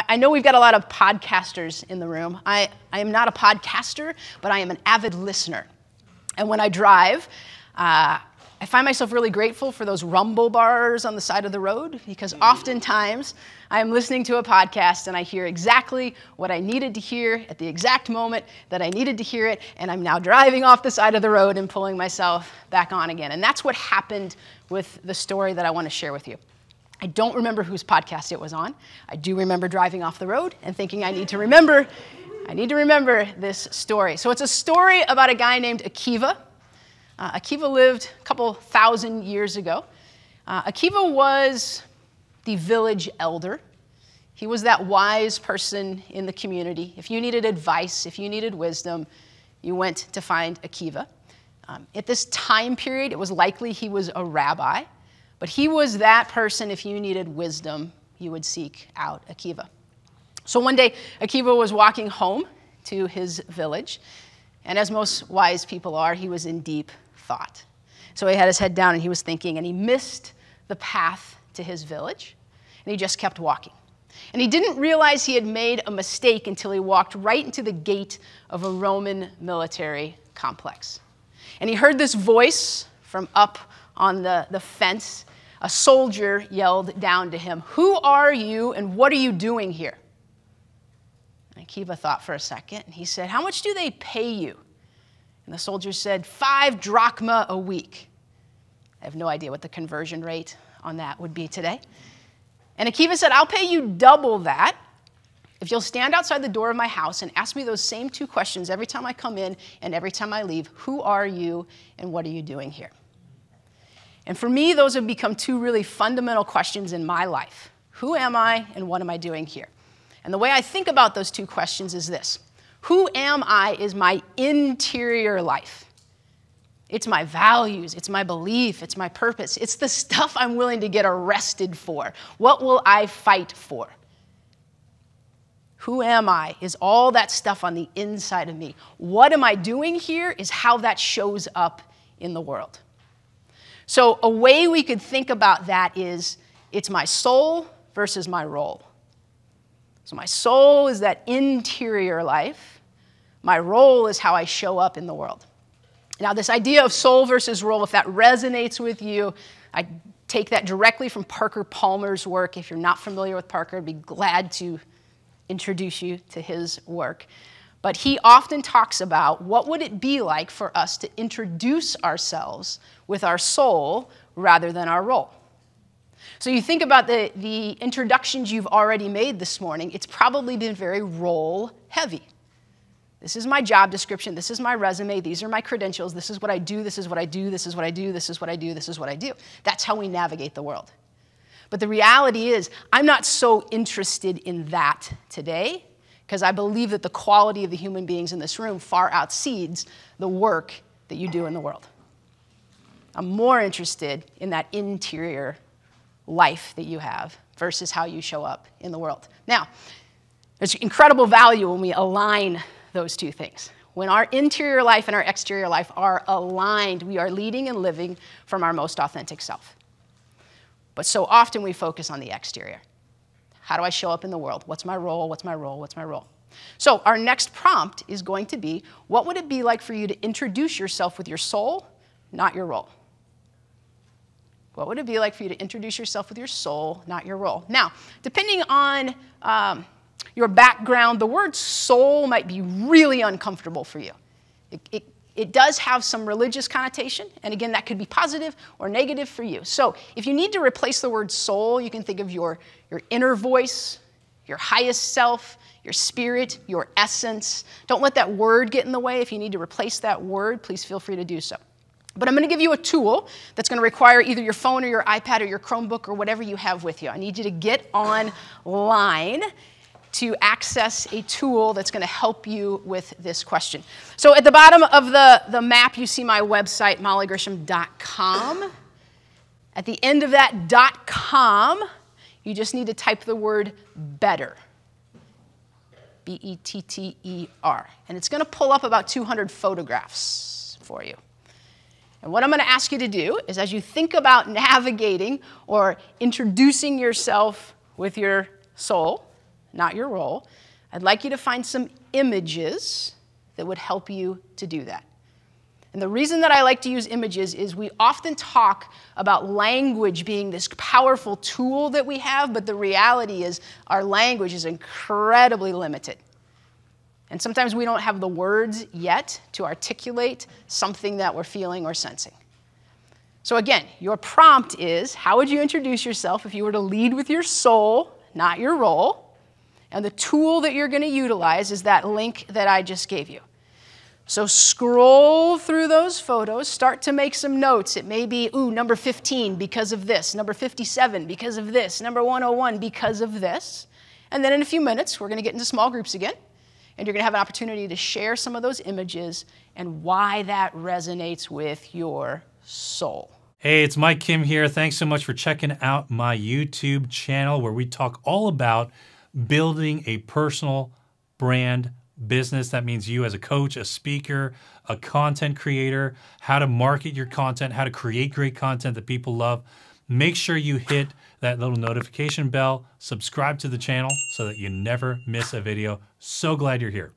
I know we've got a lot of podcasters in the room. I am not a podcaster, but I am an avid listener. And when I drive, I find myself really grateful for those rumble bars on the side of the road, because oftentimes I am listening to a podcast and I hear exactly what I needed to hear at the exact moment that I needed to hear it, and I'm now driving off the side of the road and pulling myself back on again. And that's what happened with the story that I want to share with you. I don't remember whose podcast it was on. I do remember driving off the road and thinking I need to remember this story. So it's a story about a guy named Akiva. Akiva lived a couple thousand years ago. Akiva was the village elder. He was that wise person in the community. If you needed advice, if you needed wisdom, you went to find Akiva. At this time period, it was likely he was a rabbi. But he was that person, if you needed wisdom, you would seek out Akiva. So one day, Akiva was walking home to his village, and as most wise people are, he was in deep thought. So he had his head down and he was thinking, and he missed the path to his village, and he just kept walking. And he didn't realize he had made a mistake until he walked right into the gate of a Roman military complex. And he heard this voice from up on the fence. A soldier yelled down to him, "Who are you and what are you doing here?" And Akiva thought for a second, and he said, "How much do they pay you?" And the soldier said, 5 drachma a week. I have no idea what the conversion rate on that would be today. And Akiva said, "I'll pay you double that if you'll stand outside the door of my house and ask me those same 2 questions every time I come in and every time I leave. Who are you and what are you doing here?" And for me, those have become 2 really fundamental questions in my life. Who am I and what am I doing here? And the way I think about those 2 questions is this. Who am I is my interior life. It's my values, it's my belief, it's my purpose. It's the stuff I'm willing to get arrested for. What will I fight for? Who am I is all that stuff on the inside of me. What am I doing here is how that shows up in the world. So a way we could think about that is it's my soul versus my role. So my soul is that interior life. My role is how I show up in the world. Now this idea of soul versus role, if that resonates with you, I take that directly from Parker Palmer's work. If you're not familiar with Parker, I'd be glad to introduce you to his work. But he often talks about what would it be like for us to introduce ourselves with our soul rather than our role. So you think about the introductions you've already made this morning, it's probably been very role heavy. This is my job description, this is my resume, these are my credentials, this is what I do, this is what I do, this is what I do, this is what I do, this is what I do. That's how we navigate the world. But the reality is, I'm not so interested in that today, because I believe that the quality of the human beings in this room far exceeds the work that you do in the world. I'm more interested in that interior life that you have versus how you show up in the world. Now, there's incredible value when we align those 2 things. When our interior life and our exterior life are aligned, we are leading and living from our most authentic self. But so often we focus on the exterior. How do I show up in the world? What's my role? What's my role? What's my role? So our next prompt is going to be, what would it be like for you to introduce yourself with your soul, not your role? What would it be like for you to introduce yourself with your soul, not your role? Now, depending on your background, the word soul might be really uncomfortable for you. It does have some religious connotation, and again, that could be positive or negative for you. So if you need to replace the word soul, you can think of your inner voice, your highest self, your spirit, your essence. Don't let that word get in the way. If you need to replace that word, please feel free to do so. But I'm going to give you a tool that's going to require either your phone or your iPad or your Chromebook or whatever you have with you. I need you to get online to access a tool that's going to help you with this question. So at the bottom of the map, you see my website, mollygrisham.com. At the end of that .com, you just need to type the word better. B-E-T-T-E-R. And it's going to pull up about 200 photographs for you. And what I'm going to ask you to do is, as you think about navigating or introducing yourself with your soul, not your role. I'd like you to find some images that would help you to do that. And the reason that I like to use images is we often talk about language being this powerful tool that we have, but the reality is our language is incredibly limited. And sometimes we don't have the words yet to articulate something that we're feeling or sensing. So again, your prompt is, how would you introduce yourself if you were to lead with your soul, not your role? And the tool that you're going to utilize is that link that I just gave you. So scroll through those photos, start to make some notes. It may be, ooh, number 15 because of this, number 57 because of this, number 101 because of this. And then in a few minutes, we're going to get into small groups again, and you're going to have an opportunity to share some of those images and why that resonates with your soul. Hey, it's Mike Kim here. Thanks so much for checking out my YouTube channel where we talk all about building a personal brand business. That means you as a coach, a speaker, a content creator, how to market your content, how to create great content that people love. Make sure you hit that little notification bell, subscribe to the channel so that you never miss a video. So glad you're here.